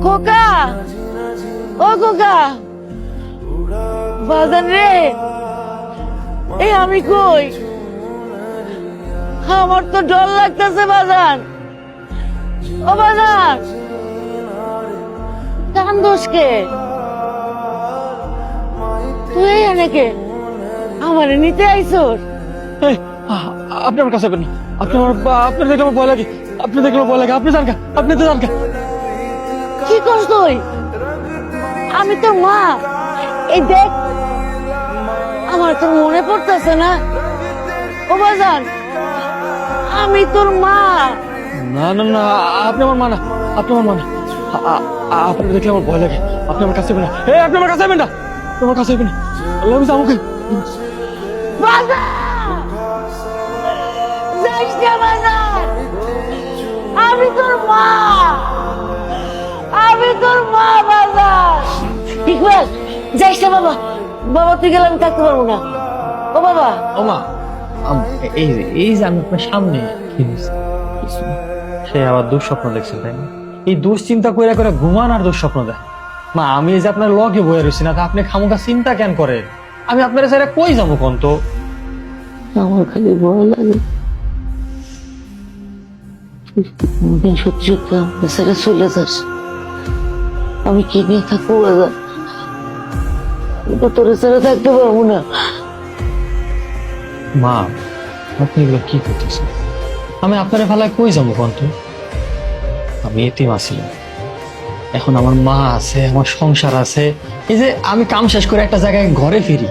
খোকা, ও খোকা, বাজান রে, এই আমি কই? আমার তো ডর লাগতেছে বাজান। ও বাজান, কান দোষকে তুই এনেকে আমার নিতে আইসোর? এই, আপনি আমার কাছে আসবেন না। আপনি দেখলে আমার ভয় লাগে। আপনি দেখলে আমার ভয় লাগে। আপনি জানকা, আপনি তো জানকা। কি করছ তুই? আমি তোর মা। এই দেখ, আমার তোর মনে পড়তেছে না? ও বাজান, আমি তোর মা। না না না, আপনি আমার মা না। আপনি আমার মা না। আপনি দেখলে আমার ভয় লাগে। আপনি আমার কাছে আসবেন না। এই, আপনি আমার কাছে আসবেন না। আপনি আমার কাছে আসবেন না। আল্লাহ আমি যাবো। বাজান, যাইস না বাজান। আমি তোর মা। আমি তোর মা বাজান। ইকবাল, যাইস না বাবা। বাবা তুই গেলে আমি থাকতে পারবো না। ও বাবা। ও মা, এই এই যে আমি আপনার সামনে সে আবার দুঃস্বপ্ন দেখছে, তাই না? এই দুশ্চিন্তা করে করে ঘুমান আর দুঃস্বপ্ন দেয়। মা, আমি এই যে আপনার লগে বয়ে রয়েছি না, তা আপনি খামোখা চিন্তা কেন করেন? আমি আপনার ছেড়ে কই যাবো কোন তো? আমার খালি ভয় লাগে কোনদিন সত্যি সত্যি আমাকে ছেড়ে চলে যাস। আমি কি নিয়ে থাকবো বাজান? আমি তো তোর ছেড়ে থাকতে পারবো না। মা, আপনি এগুলো কি করতেছেন? আমি আপনার ফেলায় কই যাবো কোন তো? আমি এতিম আছিলাম, এখন আমার মা আছে, আমার সংসার আছে। এই যে আমি কাম শেষ করে একটা জায়গায় ঘরে ফিরি,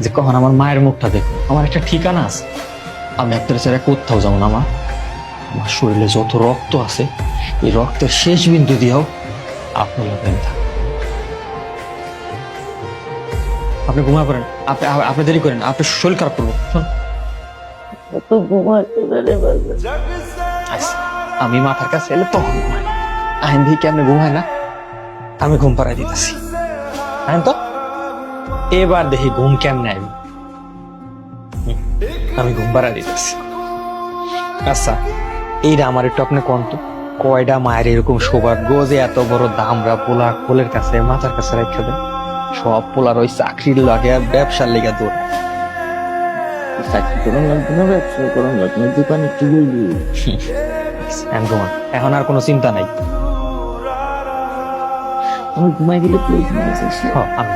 যে কখন আমার মায়ের মুখটা দেখো, আমার একটা ঠিকানা আছে। আমি আপনার ছেড়ে কোথাও যাবো না মা। আমার শরীরে যত রক্ত আছে, এই রক্তের শেষ বিন্দু দিয়েও আপনার লাগবেন থাক। আপনি ঘুমা পড়েন, আপনি দেরি করেন, আপনার শরীর খারাপ করবো। শোন, এত ঘুমাতে পারে বাজান? আচ্ছা, আমি মাথার কাছে এলে তখন ঘুমাই। আইন দিয়ে কেমনে ঘুমায় না, আমি ঘুম পাড়াই দিতেছি। আইন তো, এবার দেখি ঘুম কেমনে আইব। আমি ঘুম পাড়াই দিতেছি। আচ্ছা, এইটা আমার একটু আপনি কোন তো, কয়টা মায়ের এরকম সৌভাগ্য যে এত বড় দামরা পোলা কোলের কাছে মাথার কাছে রেখে দেয়? সব পোলার ওই চাকরির লাগে আর ব্যবসার লেগে দৌড়। চাকরি করার লাগবে না, ব্যবসা করার লাগবে না, দোকানে কি বলবি? এখন আর কোনো চিন্তা নাই। আমি ঘুমাই গেলে তুই ঘুমাই যাস। আমি